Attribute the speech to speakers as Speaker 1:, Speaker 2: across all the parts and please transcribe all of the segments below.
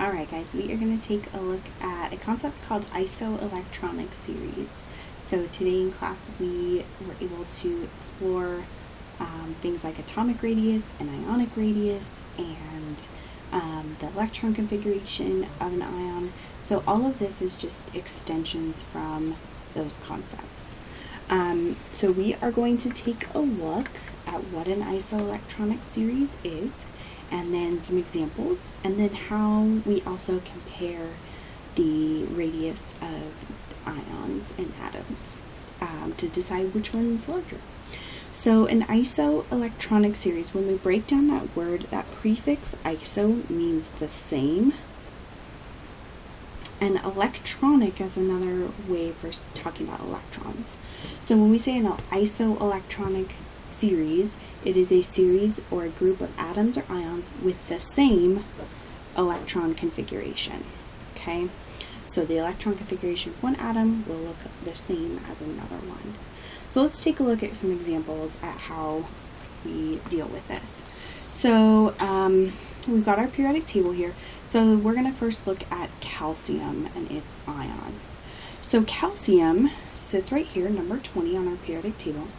Speaker 1: Alright guys, we are going to take a look at a concept called Isoelectronic Series. So today in class we were able to explore things like atomic radius and ionic radius and the electron configuration of an ion. So all of this is just extensions from those concepts. So we are going to take a look at what an isoelectronic series is, and then some examples, and then how we also compare the radius of ions and atoms to decide which one is larger. So an isoelectronic series, when we break down that word, that prefix iso means the same, and electronic is another way for talking about electrons. So when we say an isoelectronic series, it is a series or a group of atoms or ions with the same electron configuration. Okay, so the electron configuration of one atom will look the same as another one. So let's take a look at some examples at how we deal with this. So we've got our periodic table here. So we're going to first look at calcium and its ion. So calcium sits right here, number 20 on our periodic table.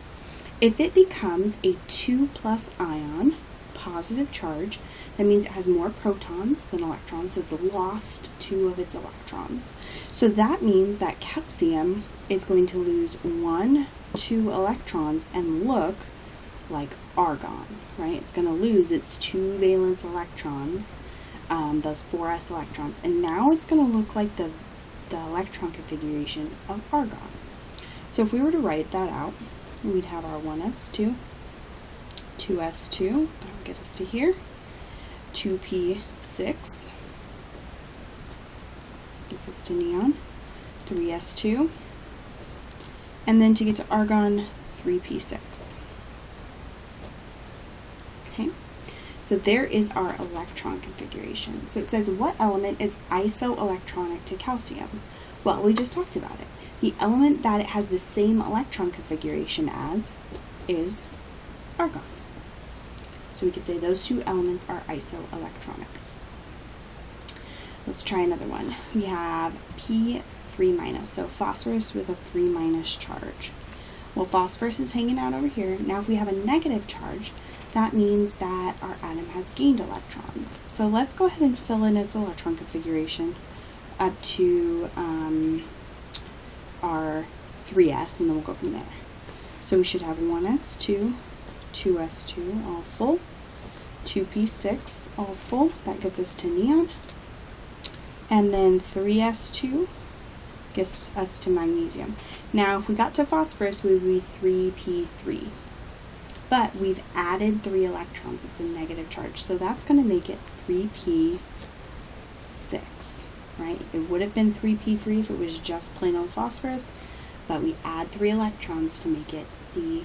Speaker 1: If it becomes a 2+ ion, positive charge, that means it has more protons than electrons, so it's lost 2 of its electrons. So that means that calcium is going to lose 2 electrons and look like argon, right? It's going to lose its 2 valence electrons, those 4s electrons, and now it's going to look like the electron configuration of argon. So if we were to write that out, we'd have our 1s2, 2s2, that'll get us to here, 2p6, gets us to neon, 3s2, and then to get to argon, 3p6. Okay, so there is our electron configuration. So it says, what element is isoelectronic to calcium? Well, we just talked about it. The element that it has the same electron configuration as is argon. So we could say those 2 elements are isoelectronic. Let's try another one. We have P3-, so phosphorus with a 3- charge. Well, phosphorus is hanging out over here. Now if we have a negative charge, that means that our atom has gained electrons. So let's go ahead and fill in its electron configuration up to our 3s, and then we'll go from there. So we should have 1s2, 2s2 all full, 2p6 all full, that gets us to neon, and then 3s2 gets us to magnesium. Now if we got to phosphorus, we would be 3p3, but we've added 3 electrons, it's a negative charge, so that's going to make it 3p6, right? It would have been 3p3 if it was just plain old phosphorus, but we add 3 electrons to make it the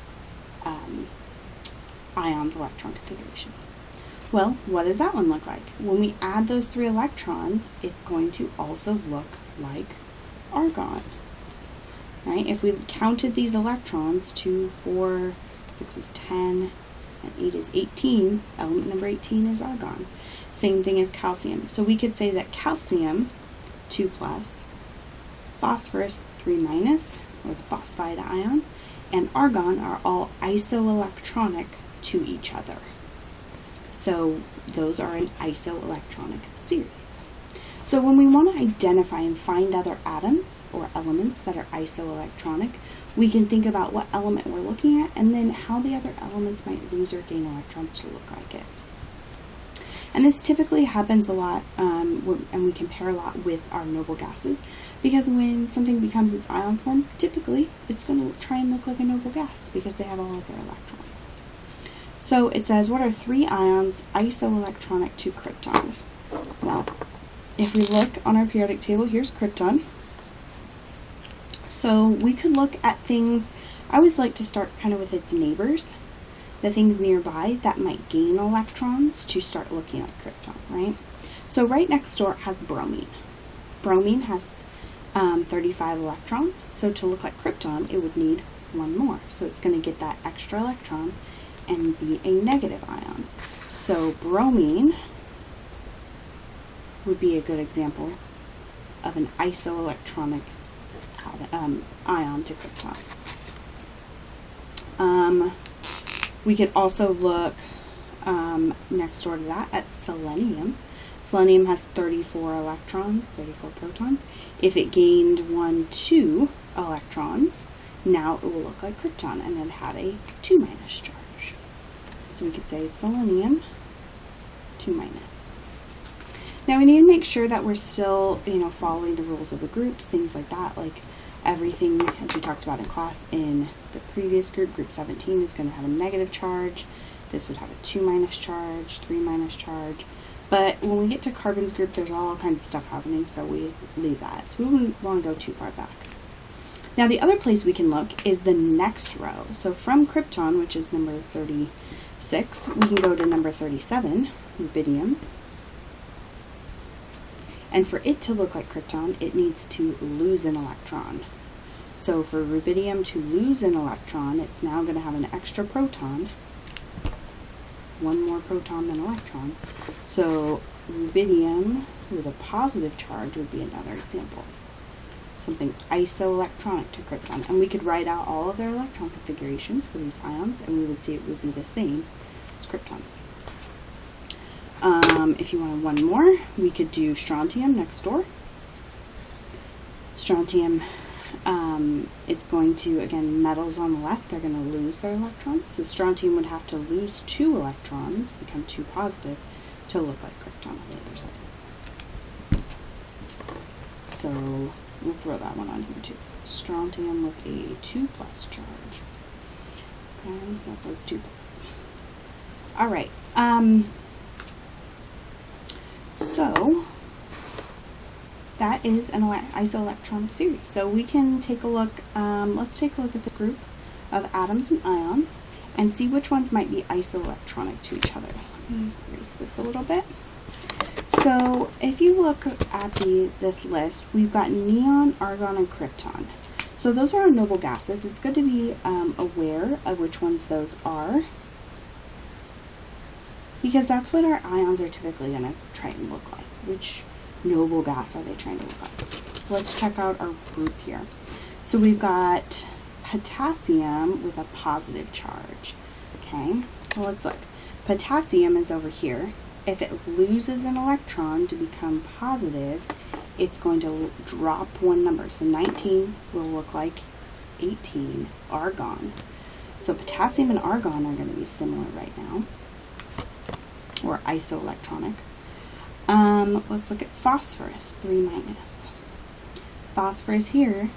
Speaker 1: ion's electron configuration. Well, what does that one look like? When we add those 3 electrons, it's going to also look like argon, right? If we counted these electrons, 2, 4, 6 is 10, and 8 is 18, element number 18 is argon. Same thing as calcium. So we could say that calcium, 2+, phosphorus, 3-, or the phosphide ion, and argon are all isoelectronic to each other. So those are an isoelectronic series. So when we want to identify and find other atoms or elements that are isoelectronic, we can think about what element we're looking at and then how the other elements might lose or gain electrons to look like it. And this typically happens a lot, and we compare a lot with our noble gases, because when something becomes its ion form, typically it's going to try and look like a noble gas because they have all of their electrons. So it says, what are 3 ions isoelectronic to krypton? Well, if we look on our periodic table, here's krypton. So we could look at things, I always like to start kind of with its neighbors, the things nearby that might gain electrons to start looking like krypton, right? So right next door it has bromine. Bromine has 35 electrons, so to look like krypton, it would need 1 more. So it's going to get that extra electron and be a negative ion. So bromine would be a good example of an isoelectronic ion to krypton. We could also look next door to that at selenium. Selenium has 34 electrons, 34 protons. If it gained 2 electrons, now it will look like krypton, and it had a 2- charge. So we could say selenium 2-. Now we need to make sure that we're still, following the rules of the groups, things like that, like everything, as we talked about in class in the previous group, group 17 is going to have a negative charge. This would have a 2- charge, 3- charge. But when we get to carbon's group, there's all kinds of stuff happening, so we leave that. So we wouldn't want to go too far back. Now the other place we can look is the next row. So from krypton, which is number 36, we can go to number 37, rubidium. And for it to look like krypton, it needs to lose an electron. So for rubidium to lose an electron, it's now going to have an extra proton. One more proton than electrons. So rubidium with a positive charge would be another example. Something isoelectronic to krypton. And we could write out all of their electron configurations for these ions, and we would see it would be the same as krypton. If you wanted one more, we could do strontium next door. Strontium is going to, again, metals on the left, they're going to lose their electrons. So strontium would have to lose 2 electrons, become 2 positive, to look like krypton on the other side. So we'll throw that one on here too. Strontium with a 2+ charge. Okay, that says 2+. All right. So that is an isoelectronic series. So we can take a look, let's take a look at the group of atoms and ions and see which ones might be isoelectronic to each other. Let me erase this a little bit. So if you look at this list, we've got neon, argon, and krypton. So those are our noble gases. It's good to be aware of which ones those are, because that's what our ions are typically going to try and look like. Which noble gas are they trying to look like? Let's check out our group here. So we've got potassium with a positive charge. Okay, well, let's look. Potassium is over here. If it loses an electron to become positive, it's going to drop one number. So 19 will look like 18, argon. So potassium and argon are going to be similar right now, or isoelectronic. Let's look at phosphorus, 3-. Phosphorus here,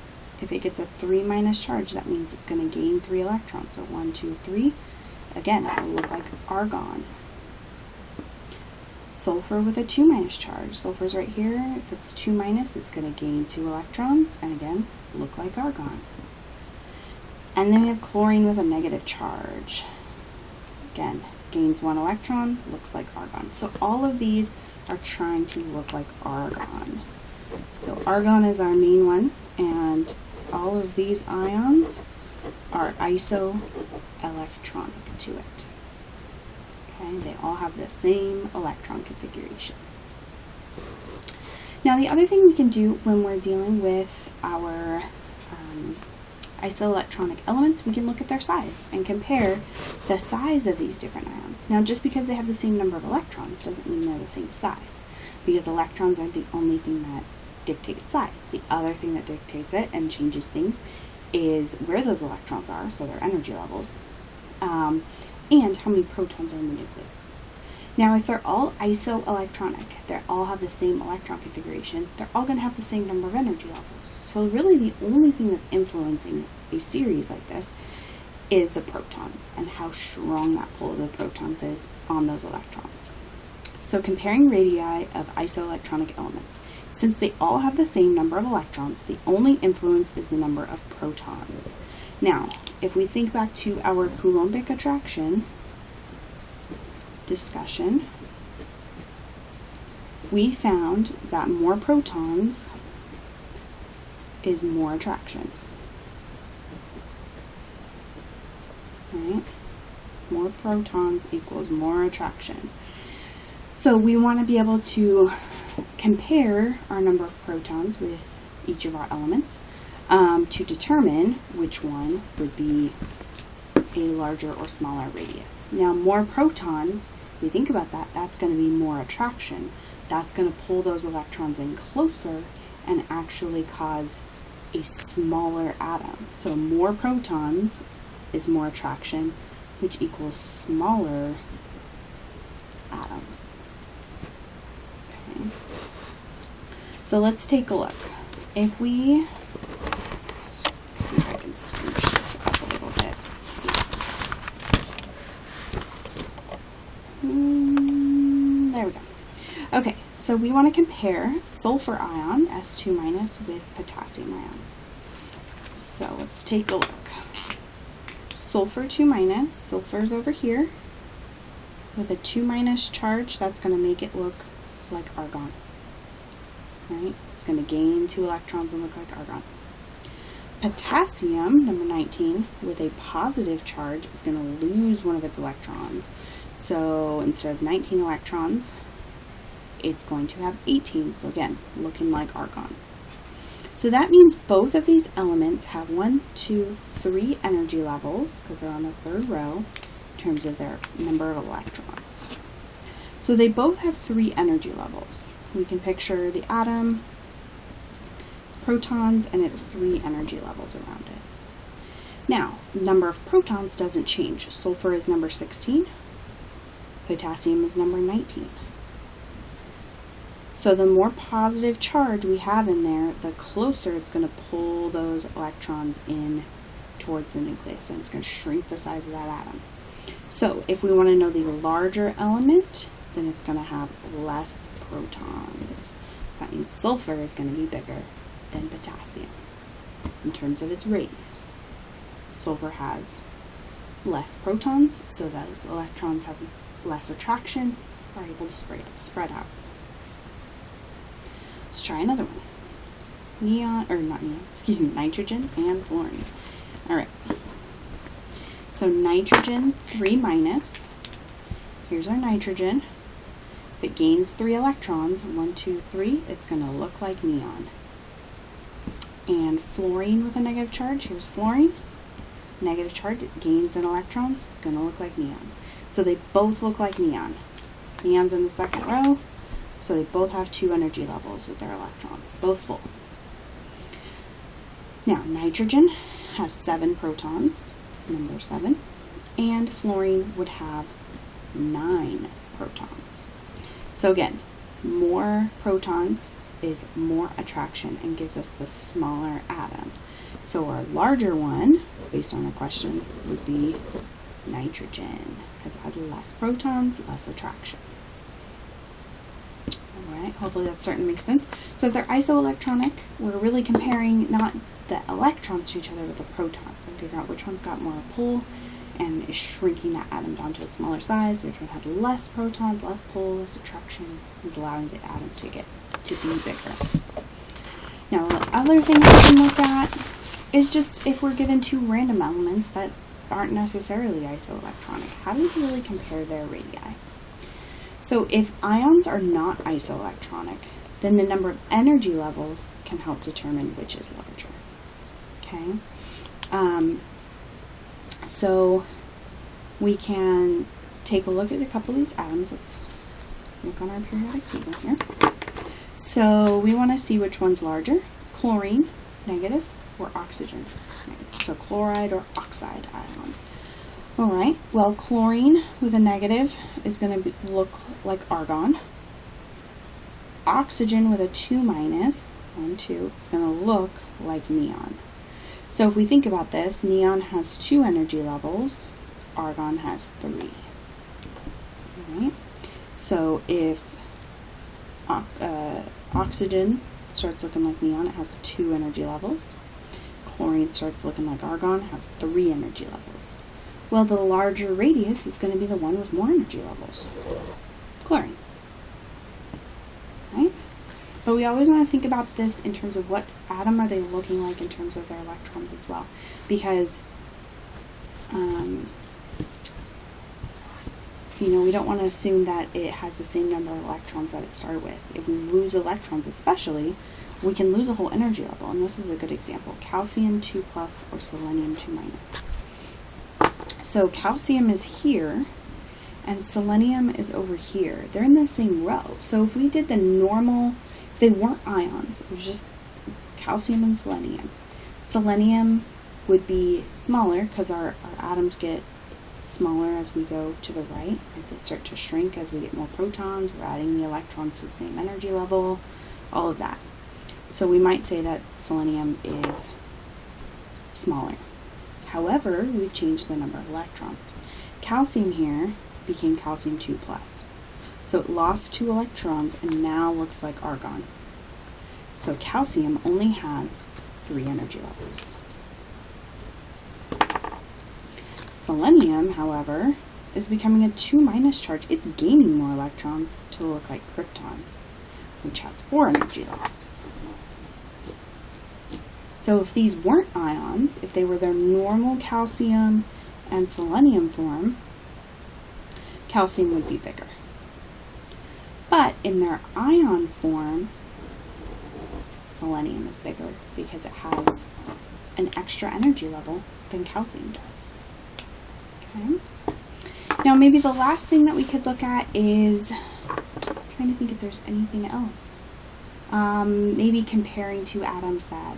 Speaker 1: if it gets a 3- charge, that means it's going to gain 3 electrons. So 1, 2, 3. Again, it will look like argon. Sulfur with a 2- charge. Sulfur's right here. If it's 2-, it's going to gain 2 electrons, and again, look like argon. And then we have chlorine with a negative charge. Again, gains 1 electron, looks like argon. So all of these are trying to look like argon. So argon is our main one, and all of these ions are isoelectronic to it. Okay, they all have the same electron configuration. Now the other thing we can do when we're dealing with our isoelectronic elements, we can look at their size and compare the size of these different ions. Now, just because they have the same number of electrons doesn't mean they're the same size, because electrons aren't the only thing that dictates size. The other thing that dictates it and changes things is where those electrons are, so their energy levels, and how many protons are in the nucleus. Now, if they're all isoelectronic, they all have the same electron configuration, they're all going to have the same number of energy levels. So really the only thing that's influencing a series like this is the protons and how strong that pull of the protons is on those electrons. So comparing radii of isoelectronic elements, since they all have the same number of electrons, the only influence is the number of protons. Now, if we think back to our Coulombic attraction discussion, we found that more protons is more attraction. Right? More protons equals more attraction. So we want to be able to compare our number of protons with each of our elements to determine which one would be a larger or smaller radius. Now, more protons, if we think about that, that's going to be more attraction. That's going to pull those electrons in closer and actually cause a smaller atom. So more protons is more attraction, which equals smaller atom. Okay. So let's take a look. If we see if I can scooch this up a little bit. There we go. Okay, so we want to compare sulfur ion, S2-, with potassium ion. So let's take a look. Sulfur 2-, sulfur's over here. With a 2- charge, that's going to make it look like argon. Right? It's going to gain 2 electrons and look like argon. Potassium, number 19, with a positive charge, is going to lose one of its electrons. So instead of 19 electrons, it's going to have 18. So again, looking like argon. So that means both of these elements have 1, 2, 3 energy levels, because they're on the third row, in terms of their number of electrons. So they both have 3 energy levels. We can picture the atom, its protons, and its 3 energy levels around it. Now, number of protons doesn't change. Sulfur is number 16. Potassium is number 19. So the more positive charge we have in there, the closer it's going to pull those electrons in towards the nucleus, and it's going to shrink the size of that atom. So if we want to know the larger element, then it's going to have less protons. So that means sulfur is going to be bigger than potassium in terms of its radius. Sulfur has less protons, so those electrons have less attraction, are able to spread out. Let's try another one. Nitrogen and fluorine. Alright. So nitrogen 3-. Here's our nitrogen. If it gains 3 electrons, 1, 2, 3, it's going to look like neon. And fluorine with a negative charge, here's fluorine. Negative charge, it gains an electron, it's going to look like neon. So they both look like neon. Neon's in the second row. So they both have 2 energy levels with their electrons, both full. Now, nitrogen has 7 protons, it's number 7, and fluorine would have 9 protons. So again, more protons is more attraction and gives us the smaller atom. So our larger one, based on the question, would be nitrogen, because it has less protons, less attraction. Alright, hopefully that's starting to make sense. So if they're isoelectronic, we're really comparing not the electrons to each other, but the protons, and figure out which one's got more pull and is shrinking that atom down to a smaller size, which one has less protons, less pull, less attraction, is allowing the atom to be bigger. Now, the other thing we can look at is just if we're given 2 random elements that aren't necessarily isoelectronic, how do we really compare their radii? So if ions are not isoelectronic, then the number of energy levels can help determine which is larger. Okay? So we can take a look at a couple of these atoms. Let's look on our periodic table here. So we want to see which one's larger, chlorine, negative, or oxygen, negative. So chloride or oxide ion. Alright, well, chlorine with a negative is going to look like argon. Oxygen with a 2-, 1, 2, it's going to look like neon. So if we think about this, neon has 2 energy levels, argon has 3. Alright, so if oxygen starts looking like neon, it has 2 energy levels. Chlorine starts looking like argon, has 3 energy levels. Well, the larger radius is going to be the one with more energy levels, chlorine. Right? But we always want to think about this in terms of what atom are they looking like in terms of their electrons as well. Because we don't want to assume that it has the same number of electrons that it started with. If we lose electrons especially, we can lose a whole energy level, and this is a good example. Calcium 2+ or selenium 2-. So calcium is here, and selenium is over here. They're in the same row. So if we did the normal, if they weren't ions, it was just calcium and selenium. Selenium would be smaller because our atoms get smaller as we go to the right. They start to shrink as we get more protons. We're adding the electrons to the same energy level, all of that. So we might say that selenium is smaller. However, we've changed the number of electrons. Calcium here became calcium 2+. So it lost 2 electrons and now looks like argon. So calcium only has 3 energy levels. Selenium, however, is becoming a 2- charge. It's gaining more electrons to look like krypton, which has 4 energy levels. So if these weren't ions, if they were their normal calcium and selenium form, calcium would be bigger. But in their ion form, selenium is bigger because it has an extra energy level than calcium does. Okay. Now maybe the last thing that we could look at is, I'm trying to think if there's anything else. Maybe comparing two atoms that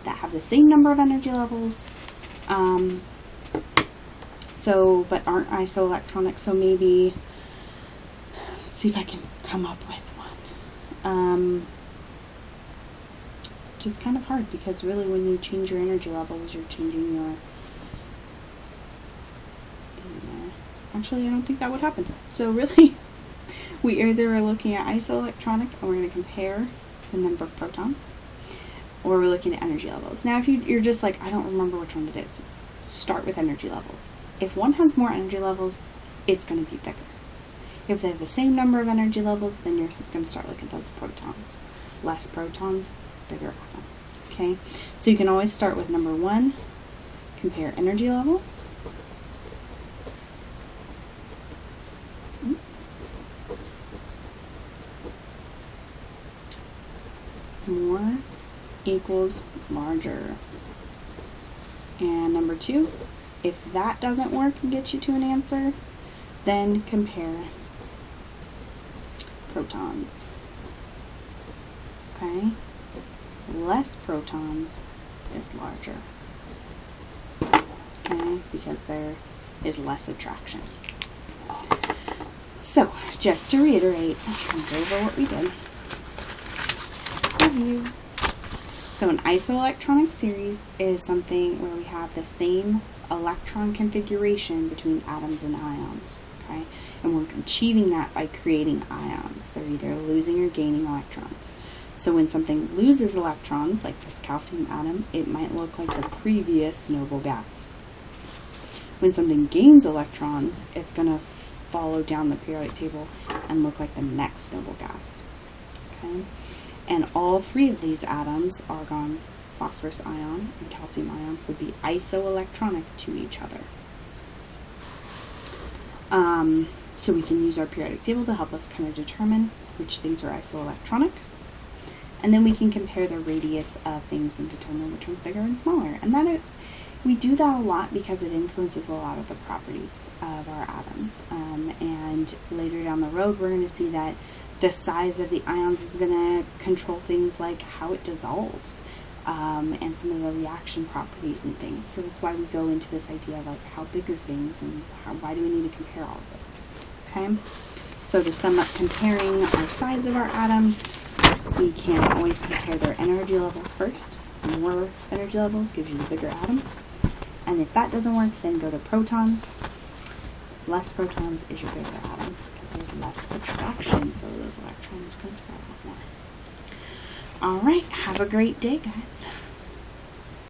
Speaker 1: have the same number of energy levels, but aren't isoelectronic. So maybe, let's see if I can come up with one. Just kind of hard because really when you change your energy levels, you're changing your. Actually, I don't think that would happen. So really, we either are looking at isoelectronic and we're going to compare the number of protons, or we're looking at energy levels. Now, if you're just like, I don't remember which one it is, start with energy levels. If one has more energy levels, it's going to be bigger. If they have the same number of energy levels, then you're going to start looking at those protons. Less protons, bigger atom. Okay? So you can always start with number 1, compare energy levels. More equals larger. And number 2, if that doesn't work and get you to an answer, then compare protons. Okay? Less protons is larger. Okay? Because there is less attraction. So, just to reiterate, and go over what we did. Review. So an isoelectronic series is something where we have the same electron configuration between atoms and ions, okay? And we're achieving that by creating ions. They're either losing or gaining electrons. So when something loses electrons, like this calcium atom, it might look like the previous noble gas. When something gains electrons, it's going to follow down the periodic table and look like the next noble gas, okay? And all 3 of these atoms, argon, phosphorus ion, and calcium ion, would be isoelectronic to each other. So we can use our periodic table to help us kind of determine which things are isoelectronic. And then we can compare the radius of things and determine which one's bigger and smaller. And we do that a lot because it influences a lot of the properties of our atoms. And later down the road, we're going to see that the size of the ions is going to control things like how it dissolves, and some of the reaction properties and things. So that's why we go into this idea of like how big are things and why do we need to compare all of this. Okay, so to sum up comparing our size of our atoms, we can always compare their energy levels first. More energy levels gives you the bigger atom. And if that doesn't work, then go to protons. Less protons is your bigger atom. There's less attraction, so those electrons can spread out more. Alright, have a great day, guys.